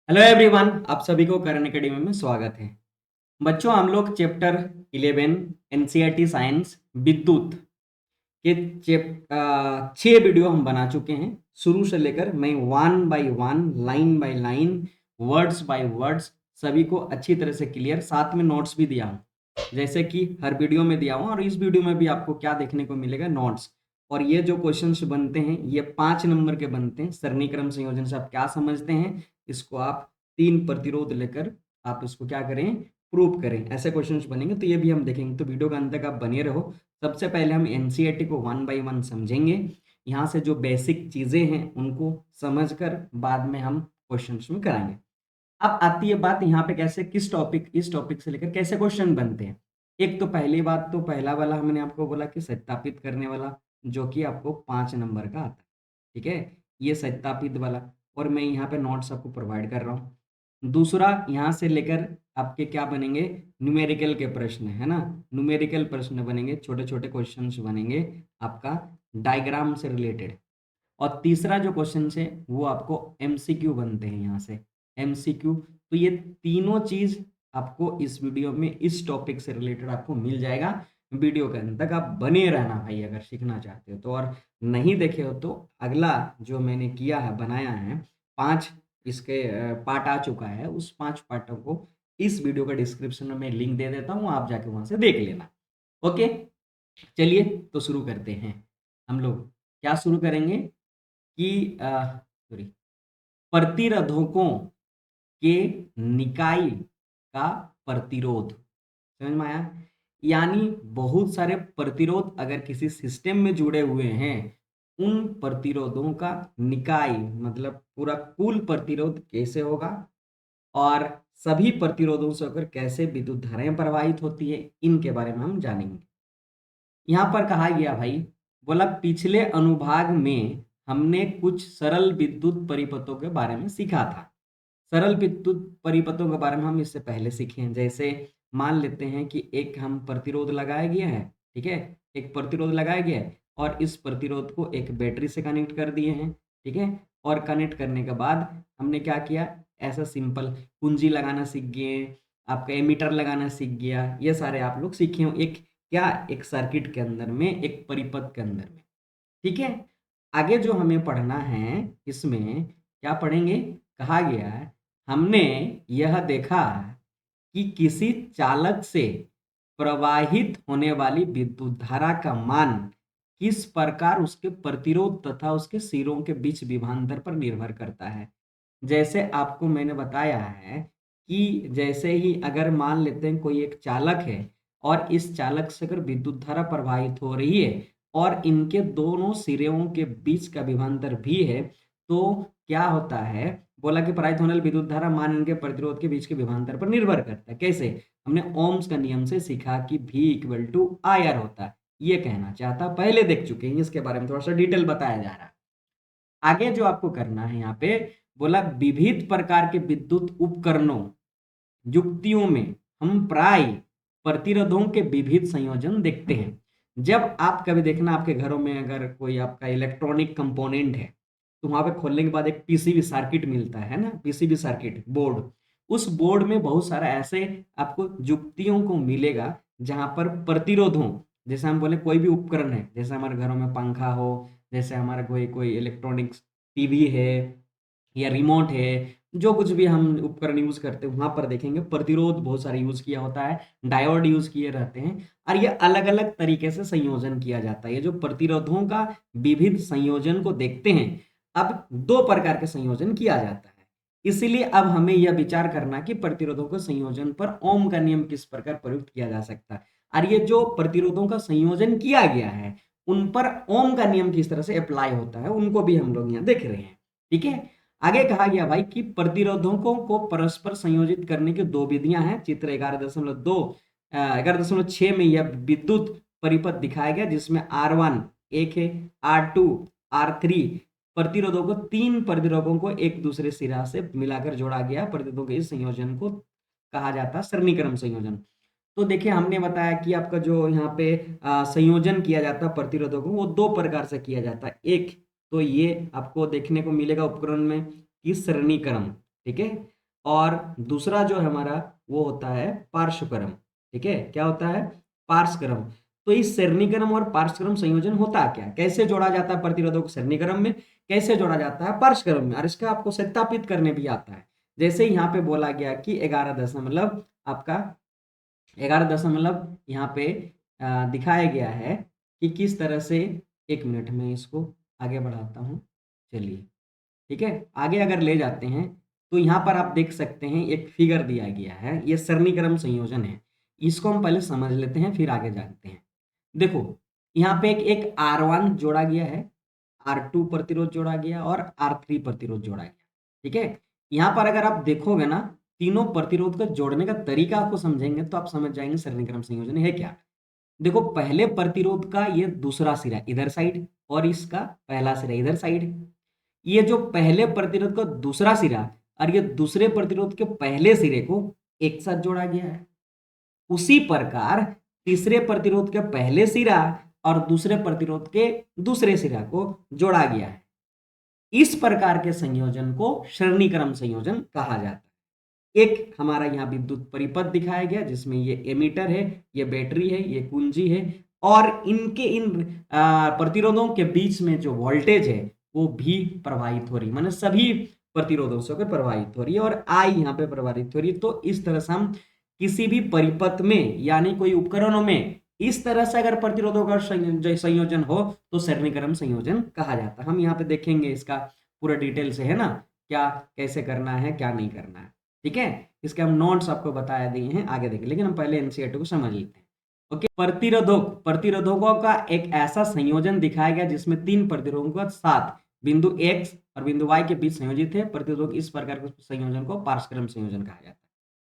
Hello everyone, आप सभी को करण एकेडमी में स्वागत है। बच्चों, हम लोग चैप्टर 11 एनसीईआरटी साइंस विद्युत के 6 वीडियो हम बना चुके हैं। शुरू से लेकर मैं 1 by 1 line by line words by words सभी को अच्छी तरह से क्लियर, साथ में नोट्स भी दिया हूँ, जैसे कि हर वीडियो में दिया हूँ। और इस वीडियो में भी आपको क्या देखने को मिलेगा, नोट्स। और ये जो क्वेश्चंस बनते हैं ये 5 नंबर के बनते हैं। सरणीक्रम संयोजन से आप क्या समझते हैं, इसको आप 3 प्रतिरोध लेकर आप इसको क्या करें, प्रूव करें। ऐसे क्वेश्चंस बनेंगे, तो ये भी हम देखेंगे। तो वीडियो के अंत तक आप बने रहो। सबसे पहले हम एनसीईआरटी को 1 बाय 1 समझेंगे। यहाँ से जो बेसिक चीजें हैं उनको समझकर बाद में हम क्वेश्चंस में कराएंगे। अब आती है बात यहाँ पे कैसे, किस टॉपिक, इस टॉपिक से लेकर कैसे क्वेश्चन बनते हैं। एक तो पहली बात, तो पहला वाला हमने आपको बोला कि सत्यापित करने वाला, जो कि आपको 5 नंबर का आता है। ठीक है, ये सत्यापित वाला। और मैं यहाँ पे नोट्स आपको प्रोवाइड कर रहा हूँ। दूसरा, यहाँ से लेकर आपके क्या बनेंगे, न्यूमेरिकल के प्रश्न, है ना। न्यूमेरिकल प्रश्न बनेंगे, छोटे छोटे क्वेश्चंस बनेंगे आपका डायग्राम से रिलेटेड। और तीसरा जो क्वेश्चन है वो आपको एमसीक्यू बनते हैं यहाँ से, एमसीक्यू। तो ये तीनों चीज आपको इस वीडियो में इस टॉपिक से रिलेटेड आपको मिल जाएगा। वीडियो के अंत तक आप बने रहना भाई, अगर सीखना चाहते हो तो। और नहीं देखे हो तो अगला जो मैंने किया है, बनाया है, 5 इसके पार्ट आ चुका है। उस 5 पार्टों को इस वीडियो का डिस्क्रिप्शन में मैं लिंक दे देता हूँ, आप जाके वहां से देख लेना। ओके, चलिए तो शुरू करते हैं। हम लोग क्या शुरू करेंगे कि सॉरी, प्रतिरोधकों के निकाय का प्रतिरोध। समझ में आया? यानी बहुत सारे प्रतिरोध अगर किसी सिस्टम में जुड़े हुए हैं, उन प्रतिरोधों का निकाय मतलब पूरा कुल प्रतिरोध कैसे होगा, और सभी प्रतिरोधों से होकर कैसे विद्युत धाराएं प्रवाहित होती है, इनके बारे में हम जानेंगे। यहाँ पर कहा गया भाई, बोला पिछले अनुभाग में हमने कुछ सरल विद्युत परिपथों के बारे में सीखा था। सरल विद्युत परिपथों के बारे में हम इससे पहले सीखे हैं। जैसे मान लेते हैं कि एक हम प्रतिरोध लगाया गया है, ठीक है, एक प्रतिरोध लगाया गया है और इस प्रतिरोध को एक बैटरी से कनेक्ट कर दिए हैं, ठीक है। और कनेक्ट करने के बाद हमने क्या किया, ऐसा सिंपल कुंजी लगाना सीख गए, आपका एमीटर लगाना सीख गया, ये सारे आप लोग सीखे हो एक क्या, एक सर्किट के अंदर में, एक परिपथ के अंदर में। ठीक है, आगे जो हमें पढ़ना है इसमें क्या पढ़ेंगे, कहा गया है हमने यह देखा कि किसी चालक से प्रवाहित होने वाली विद्युत धारा का मान किस प्रकार उसके प्रतिरोध तथा उसके सिरों के बीच विभवांतर पर निर्भर करता है। जैसे आपको मैंने बताया है कि जैसे ही अगर मान लेते हैं कोई एक चालक है और इस चालक से अगर विद्युत धारा प्रवाहित हो रही है और इनके दोनों सिरों के बीच का विभवांतर भी है, तो क्या होता है, बोला कि प्रवाहित होने वाली विद्युत धारा मान इनके प्रतिरोध के बीच के विभवांतर पर निर्भर करता है। कैसे, हमने ओम्स का नियम से सीखा कि V equal to I R होता है। ये कहना चाहता, पहले देख चुके हैं, इसके बारे में थोड़ा सा डिटेल बताया जा रहा है। आगे जो आपको करना है यहाँ पे, बोला विविध प्रकार के विद्युत उपकरणों युक्तियों में हम प्राय प्रतिरोधों के विविध संयोजन देखते हैं। जब आप कभी देखना आपके घरों में अगर कोई आपका इलेक्ट्रॉनिक कंपोनेंट है, तो वहां पे खोलने के बाद एक पीसीबी सर्किट मिलता है ना, पीसीबी सर्किट बोर्ड। उस बोर्ड में बहुत सारा ऐसे आपको युक्तियों को मिलेगा जहां पर प्रतिरोधों, जैसे हम बोले कोई भी उपकरण है, जैसे हमारे घरों में पंखा हो, जैसे हमारा कोई कोई इलेक्ट्रॉनिक्स टीवी है या रिमोट है, जो कुछ भी हम उपकरण यूज करते हैं वहां पर देखेंगे प्रतिरोध बहुत सारे यूज किया होता है, डायोड यूज किए रहते हैं। और ये अलग अलग तरीके से संयोजन किया जाता है। ये जो प्रतिरोधों का विविध संयोजन को देखते हैं, अब 2 प्रकार के संयोजन किया जाता है। इसीलिए अब हमें यह विचार करना कि प्रतिरोधों के संयोजन पर ओम का नियम किस प्रकार प्रयुक्त किया जा सकता है, और ये जो प्रतिरोधों का संयोजन किया गया है उन पर ओम का नियम किस तरह से अप्लाई होता है, उनको भी हम लोग यहाँ देख रहे हैं। ठीक है, आगे कहा गया भाई कि प्रतिरोधकों को परस्पर संयोजित करने की 2 विधियां हैं। चित्र 11.6 में यह विद्युत परिपथ दिखाया गया, जिसमें R1 एक है, R2 R3 प्रतिरोधों को, 3 प्रतिरोधकों को एक दूसरे सिरा से मिलाकर जोड़ा गया। प्रतिरोधों के इस संयोजन को कहा जाता है सरणीक्रम संयोजन। तो देखिए, हमने बताया कि आपका जो यहाँ पे संयोजन किया जाता है प्रतिरोधकों को, वो 2 प्रकार से किया जाता है। एक तो ये आपको देखने को मिलेगा उपकरण में कि सरणीक्रम, ठीक है। और दूसरा जो है हमारा वो होता है पार्श्वक्रम, ठीक है। क्या होता है? पार्श्वक्रम। तो इस श्रेणीक्रम और पार्श्वक्रम संयोजन होता क्या, कैसे जोड़ा जाता है प्रतिरोधों को श्रेणीक्रम में, कैसे जोड़ा जाता है पार्श्वक्रम में, और इसका आपको सत्यापित करने भी आता है। जैसे यहाँ पे बोला गया कि 11 आपका 11 यहाँ पे दिखाया गया है कि किस तरह से, 1 मिनट में इसको आगे बढ़ाता हूँ, चलिए ठीक है। आगे अगर ले जाते हैं तो यहाँ पर आप देख सकते हैं एक फिगर दिया गया है, ये सरणीक्रम संयोजन है। इसको हम पहले समझ लेते हैं फिर आगे जानते हैं। देखो यहाँ पे एक R1 जोड़ा गया है, R2 प्रतिरोध जोड़ा गया और R3 प्रतिरोध जोड़ा गया, ठीक है। यहाँ पर अगर आप देखोगे ना, तीनों प्रतिरोध को जोड़ने का तरीका आपको समझेंगे तो आप समझ जाएंगे सरणीक्रम संयोजन है क्या। देखो पहले प्रतिरोध का ये दूसरा सिरा इधर साइड और इसका पहला सिरा इधर साइड, ये जो पहले प्रतिरोध का दूसरा सिरा और ये दूसरे प्रतिरोध के पहले सिरे को एक साथ जोड़ा गया है। उसी प्रकार तीसरे प्रतिरोध के पहले सिरा और दूसरे प्रतिरोध के दूसरे सिरा को जोड़ा गया है। इस प्रकार के संयोजन को श्रेणीक्रम संयोजन कहा जाता है। एक हमारा यहाँ विद्युत परिपथ दिखाया गया जिसमें ये एमीटर है, ये बैटरी है, ये कुंजी है, और इनके इन प्रतिरोधों के बीच में जो वोल्टेज है वो भी प्रवाहित हो रही है, माने सभी प्रतिरोधों से होकर प्रवाहित हो रही है और आई यहाँ पे प्रवाहित हो रही है। तो इस तरह से हम किसी भी परिपथ में यानी कोई उपकरणों में इस तरह से अगर प्रतिरोधों का संयोजन हो तो सरणीक्रम संयोजन कहा जाता है। हम यहाँ पे देखेंगे इसका पूरा डिटेल से, है ना, क्या कैसे करना है क्या नहीं करना है, ठीक है। इसके हम नोट्स आपको बताया दिए हैं, आगे देखें, लेकिन हम पहले एनसीईआरटी को समझ लेते हैं। ओके, प्रतिरोधकों का एक ऐसा संयोजन दिखाया गया जिसमें तीन प्रतिरोधकों का साथ बिंदु x और बिंदु y के बीच संयोजित है। प्रतिरोधक इस प्रकार के संयोजन को पार्श्वक्रम संयोजन कहा जाता है।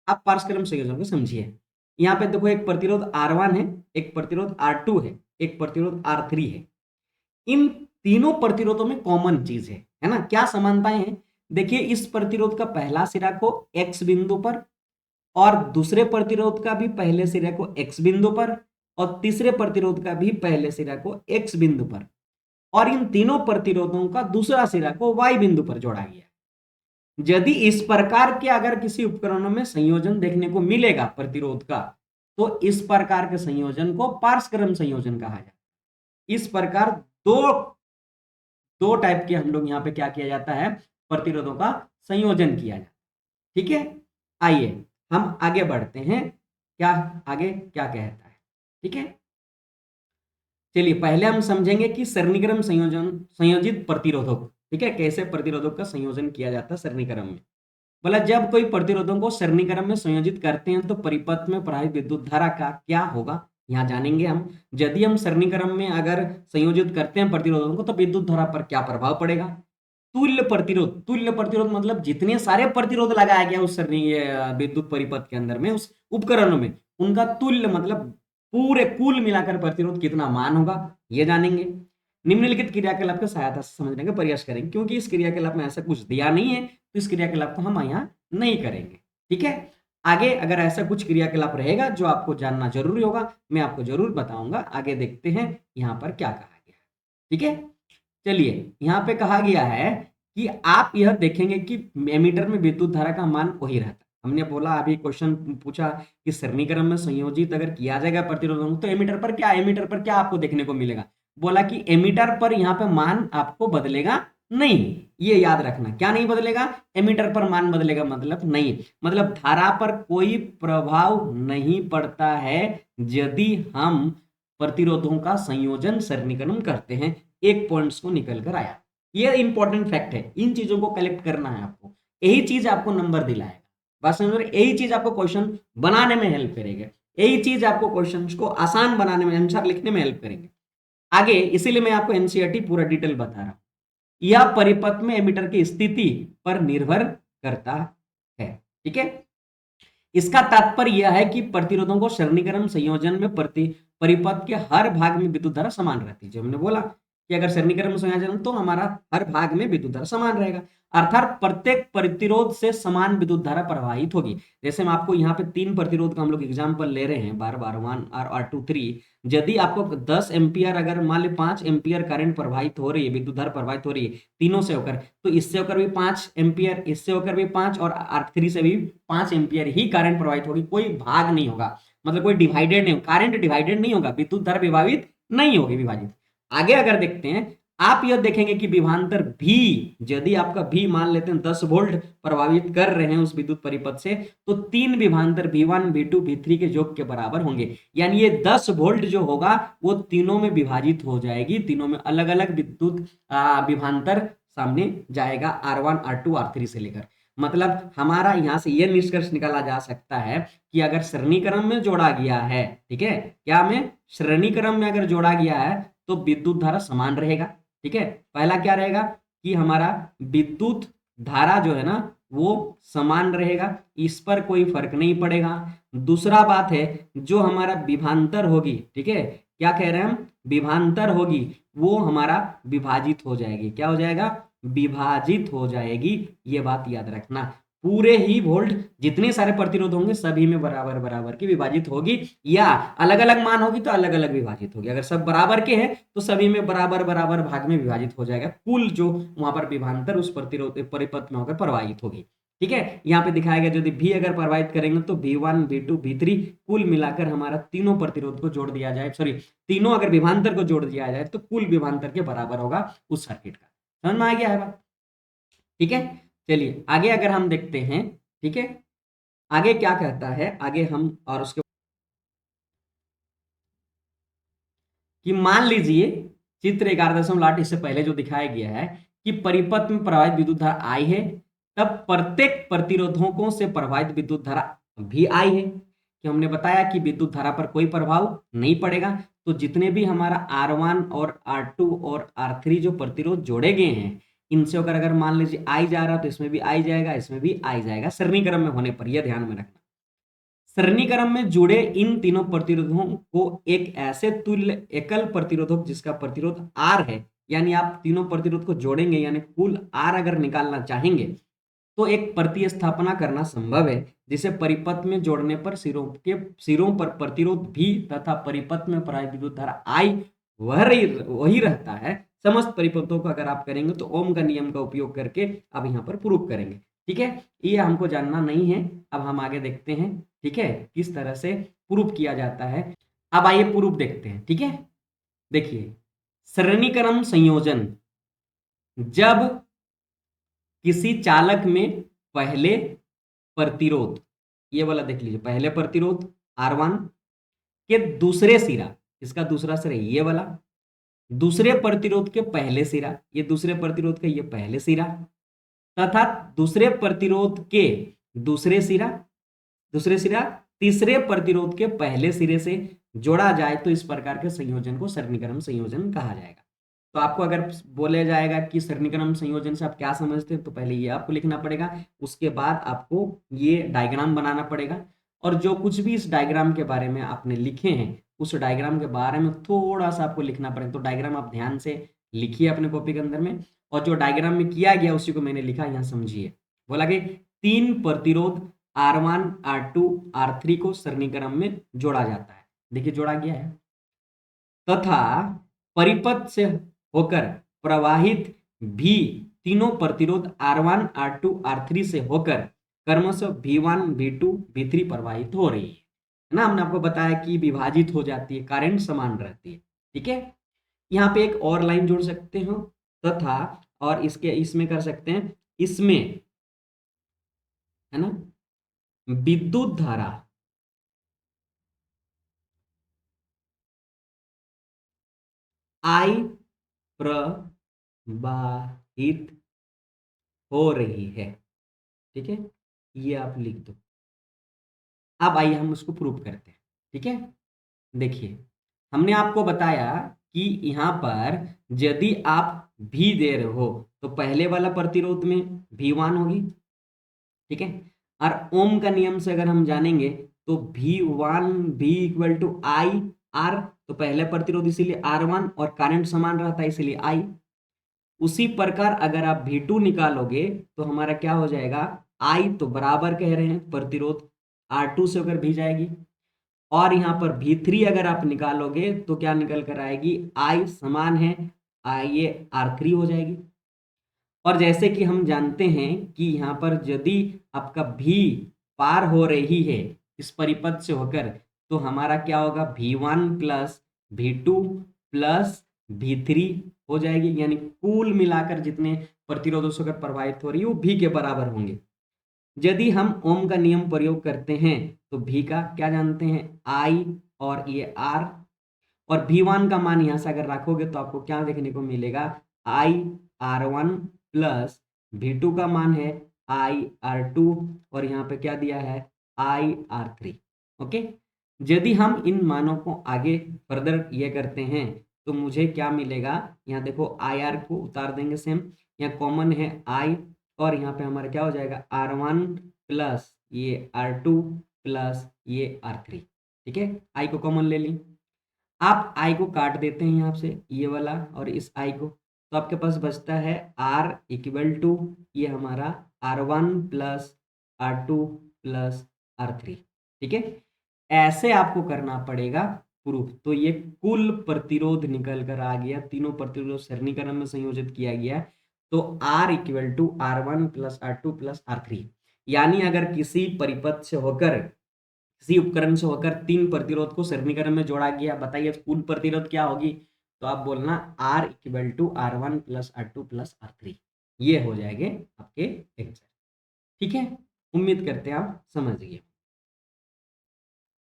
आप पार्श्वक्रम संयोजन को समझिए। यहाँ पे देखो एक प्रतिरोध R1 है, एक प्रतिरोध R2 है, एक प्रतिरोध R3 है। इन तीनों प्रतिरोधों में कॉमन चीज है ना, क्या समानताएं हैं? देखिए इस प्रतिरोध का पहला सिरा को x बिंदु पर और दूसरे प्रतिरोध का भी पहले सिरे को x बिंदु पर और तीसरे प्रतिरोध का भी पहले सिरा को x बिंदु पर, और इन तीनों प्रतिरोधों का दूसरा सिरा को y बिंदु पर जोड़ा गया। यदि इस प्रकार के अगर किसी उपकरणों में संयोजन देखने को मिलेगा प्रतिरोध का, तो इस प्रकार के संयोजन को पार्श्वक्रम संयोजन कहा जाता है। इस प्रकार दो टाइप के हम लोग यहाँ पे क्या किया जाता है, प्रतिरोधों का संयोजन किया जाता है, ठीक है। आइए हम आगे बढ़ते हैं, क्या आगे क्या कहता है, ठीक है। चलिए पहले हम समझेंगे कि सरणीक्रम संयोजित प्रतिरोधक, ठीक है, कैसे प्रतिरोधक का संयोजन किया जाता है सरणीक्रम में। बोला जब कोई प्रतिरोधों को सरणीक्रम में संयोजित करते हैं तो परिपथ में प्रवाहित विद्युत धारा का क्या होगा, यहाँ जानेंगे हम। यदि हम सरणीक्रम में अगर संयोजित करते हैं प्रतिरोधों को तो विद्युत धारा पर क्या प्रभाव पड़ेगा। तुल्य प्रतिरोध मतलब जितने सारे प्रतिरोध लगाया गया उस विद्युत परिपथ के अंदर में उस उपकरणों में, उनका तुल्य मतलब पूरे कुल मिलाकर प्रतिरोध कितना मान होगा, ये जानेंगे। निम्नलिखित क्रियाकलाप की सहायता से समझने का प्रयास करेंगे, क्योंकि इस क्रियाकलाप में ऐसा कुछ दिया नहीं है तो इस क्रियाकलाप को हम यहाँ नहीं करेंगे, ठीक है। आगे अगर ऐसा कुछ क्रियाकलाप रहेगा जो आपको जानना जरूरी होगा, मैं आपको जरूर बताऊंगा। आगे देखते हैं यहाँ पर क्या कहा गया, ठीक है। चलिए यहाँ पे कहा गया है कि आप यह देखेंगे कि एमीटर में विद्युत धारा का मान वही रहता है। हमने बोला अभी क्वेश्चन पूछा कि सरणीक्रम में संयोजित अगर किया जाएगा प्रतिरोधों तो एमीटर पर क्या आपको देखने को मिलेगा। बोला कि एमीटर पर यहाँ पे मान आपको बदलेगा नहीं, ये याद रखना। क्या नहीं बदलेगा? एमीटर पर मान बदलेगा मतलब नहीं, मतलब धारा पर कोई प्रभाव नहीं पड़ता है यदि हम प्रतिरोधों का संयोजन सरणीक्रम करते हैं। एक पॉइंट्स को निकल कर आया, ये इंपॉर्टेंट फैक्ट है, इन चीजों को कलेक्ट करना है आपको, यही चीज आपको नंबर दिलाएगा। बात समझ रहे? यही चीज आपको क्वेश्चन बनाने में हेल्प करेगा, यही चीज आपको क्वेश्चन को आसान बनाने में, आंसर लिखने में हेल्प करेंगे आगे। इसीलिए मैं आपको एनसीईआरटी पूरा डिटेल बता रहा हूं। यह परिपथ में एमीटर की स्थिति पर निर्भर करता है, ठीक है। इसका तात्पर्य यह है कि प्रतिरोधों को सरणीक्रम संयोजन में परिपथ के हर भाग में विद्युत धारा समान रहती है। जो हमने बोला कि अगर सरणीकरण में संयोजन तो हमारा हर भाग में विद्युत धारा समान रहेगा, अर्थात प्रत्येक प्रतिरोध से समान विद्युत धारा प्रवाहित होगी। जैसे हम आपको यहाँ पे 3 प्रतिरोध का हम लोग एग्जाम्पल ले रहे हैं, बार बार 1 और 2 3। यदि आपको 10 एम्पियर, अगर मान ली 5 एम्पियर करंट प्रवाहित हो रही है, विद्युत धारा प्रवाहित हो रही है तीनों से होकर, तो इससे होकर भी 5 एम्पियर, इससे होकर भी 5 और R3 से भी 5 एम्पियर ही करंट प्रवाहित होगी, कोई भाग नहीं होगा, मतलब कोई डिवाइडेड नहीं होगा, करंट डिवाइडेड नहीं होगा, विद्युत धारा विभाजित नहीं होगी, विभाजित। आगे अगर देखते हैं, आप यह देखेंगे कि विभवांतर भी, यदि आपका भी मान लेते हैं 10 वोल्ट प्रभावित कर रहे हैं उस विद्युत परिपथ से, तो 3 विभवांतर V1 V2 V3 के योग के बराबर होंगे। यानी ये 10 वोल्ट जो होगा वो तीनों में विभाजित हो जाएगी, तीनों में अलग अलग विद्युत विभवांतर सामने जाएगा, R1 R2 R3 से लेकर। मतलब हमारा यहां से यह निष्कर्ष निकाला जा सकता है कि अगर श्रेणी क्रम में जोड़ा गया है, ठीक है, क्या में श्रेणी क्रम में अगर जोड़ा गया है तो विद्युत धारा समान रहेगा, ठीक है। पहला क्या रहेगा कि हमारा विद्युत धारा जो है ना वो समान रहेगा, इस पर कोई फर्क नहीं पड़ेगा। दूसरा बात है, जो हमारा विभवांतर होगी, ठीक है, क्या कह रहे हैं हम, विभवांतर होगी, वो हमारा विभाजित हो जाएगी। क्या हो जाएगा, विभाजित हो जाएगी। ये बात याद रखना, पूरे ही वोल्ट जितने सारे प्रतिरोध होंगे सभी में बराबर बराबर की विभाजित होगी, या अलग अलग मान होगी तो अलग अलग विभाजित होगी। अगर सब बराबर के हैं तो सभी में बराबर बराबर भाग में विभाजित हो जाएगा, कुल जो वहां पर विभवांतर उस प्रतिरोध परिपथ में होकर प्रवाहित होगी, ठीक है। यहाँ पे दिखाया गया, यदि भी अगर प्रवाहित करेंगे तो V1 V2 V3 कुल मिलाकर हमारा तीनों प्रतिरोध को जोड़ दिया जाए, सॉरी तीनों अगर विभवांतर को जोड़ दिया जाए तो कुल विभवांतर के बराबर होगा उस सर्किट का। समझ में आ गया है बात, ठीक है। चलिए आगे अगर हम देखते हैं, ठीक है, आगे क्या कहता है, आगे हम और उसके कि मान लीजिए चित्र 11.8 इससे पहले जो दिखाया गया है कि परिपथ में प्रवाहित विद्युत धारा आई है, तब प्रत्येक प्रतिरोधकों से प्रवाहित विद्युत धारा भी आई है, कि हमने बताया कि विद्युत धारा पर कोई प्रभाव नहीं पड़ेगा। तो जितने भी हमारा R1 और R2 और R3 जो प्रतिरोध जोड़े गए हैं, इनसे अगर मान लीजिए आई जा रहा तो इसमें भी आई जाएगा, इसमें भी आई जाएगा, श्रेणी क्रम में होने पर, यह ध्यान में रखना। श्रेणी क्रम में जुड़े इन तीनों प्रतिरोधों को एक ऐसे तुल्य एकल प्रतिरोधक जिसका प्रतिरोध R है, यानी आप तीनों प्रतिरोध को जोड़ेंगे यानी कुल R अगर निकालना चाहेंगे तो एक प्रतिस्थापना करना संभव है, जिसे परिपथ में जोड़ने पर सिरों पर प्रतिरोध भी तथा परिपथ में प्रवाहित विद्युत धारा I वही रहता है। समस्त परिपथों को अगर आप करेंगे तो ओम का नियम का उपयोग करके अब यहाँ पर प्रूव करेंगे, ठीक है। ये हमको जानना नहीं है, अब हम आगे देखते हैं, ठीक है, किस तरह से प्रूफ किया जाता है। अब आइए प्रूफ देखते हैं, ठीक है। देखिए, श्रेणीक्रम संयोजन, जब किसी चालक में पहले प्रतिरोध, ये वाला देख लीजिए, पहले प्रतिरोध R1 के दूसरे सिरा, इसका दूसरा सिरा ये वाला, दूसरे प्रतिरोध के पहले सिरा, ये दूसरे प्रतिरोध का ये पहले सिरा, तथा दूसरे प्रतिरोध के दूसरे सिरा तीसरे प्रतिरोध के पहले सिरे से जोड़ा जाए तो इस प्रकार के संयोजन को श्रेणीक्रम संयोजन कहा जाएगा। तो आपको अगर बोला जाएगा कि श्रेणीक्रम संयोजन से आप क्या समझते हैं, तो पहले ये आपको लिखना पड़ेगा, उसके बाद आपको ये डायग्राम बनाना पड़ेगा, और जो कुछ भी इस डायग्राम के बारे में आपने लिखे हैं उस डायग्राम के बारे में थोड़ा सा आपको लिखना पड़ेगा। तो डायग्राम आप ध्यान से लिखिए अपने कॉपी के अंदर में, और जो डायग्राम में किया गया उसी को मैंने लिखा, यहाँ समझिए। बोला कि 3 प्रतिरोध R1 R2 R3 को श्रेणीक्रम में जोड़ा जाता है, देखिए जोड़ा गया है, तथा परिपथ से होकर प्रवाहित भी तीनों प्रतिरोध R1 R2 R3 से होकर क्रमशः V1 V2 V3 प्रवाहित हो रही है ना। हमने आपको बताया कि विभाजित हो जाती है, करंट समान रहती है, ठीक है। यहाँ पे एक और लाइन जोड़ सकते हो, तथा और इसमें कर सकते हैं, इसमें है ना विद्युत धारा I प्रवाहित हो रही है, ठीक है, ये आप लिख दो। अब आइए हम उसको प्रूव करते हैं, ठीक है। देखिए, हमने आपको बताया कि यहाँ पर यदि आप भी दे रहे हो तो पहले वाला प्रतिरोध में V1 होगी, ठीक है, और ओम का नियम से अगर हम जानेंगे तो V1 V equal to I R, तो पहले प्रतिरोध इसीलिए R1 और करंट समान रहता है इसलिए I। उसी प्रकार अगर आप V2 निकालोगे तो हमारा क्या हो जाएगा, I तो बराबर कह रहे हैं प्रतिरोध R2 से होकर भी जाएगी, और यहाँ पर V3 अगर आप निकालोगे तो क्या निकल कर आएगी, I समान है ये R3 हो जाएगी। और जैसे कि हम जानते हैं कि यहाँ पर यदि आपका V पार हो रही है इस परिपथ से होकर, तो हमारा क्या होगा, V1 plus V2 plus V3 हो जाएगी, यानी कुल मिलाकर जितने प्रतिरोधों से होकर प्रभावित हो रही है वो V के बराबर होंगे। यदि हम ओम का नियम प्रयोग करते हैं तो V का क्या जानते हैं, I और ये R, और V1 का मान यहाँ से अगर रखोगे तो आपको क्या देखने को मिलेगा, I R1 प्लस V2 का मान है I R2, और यहाँ पे क्या दिया है, I R3। ओके, यदि हम इन मानों को आगे फर्दर ये करते हैं तो मुझे क्या मिलेगा, यहाँ देखो IR को उतार देंगे सेम, यहाँ कॉमन है I, और यहाँ पे हमारा क्या हो जाएगा R1 प्लस ये R2 प्लस ये R3। ठीक है, I को कॉमन ले ली, आप I को काट देते हैं यहाँ से ये वाला और इस I को, तो आपके पास बचता है R इक्वल टू ये हमारा R1 plus R2 plus R3। ठीक है, ऐसे आपको करना पड़ेगा प्रूफ। तो ये कुल प्रतिरोध निकल कर आ गया, तीनों प्रतिरोध सरणीकरण में संयोजित किया गया, तो R equal to R1 plus R2 plus R3। यानी अगर किसी परिपथ से होकर, किसी उपकरण से होकर तीन प्रतिरोध को सरणीकरण में जोड़ा गया, बताइए कुल प्रतिरोध क्या होगी, तो आप बोलना R equal to R1 plus R2 plus R3, ये हो जाएंगे आपके आंसर। ठीक है, उम्मीद करते हैं आप समझ गए।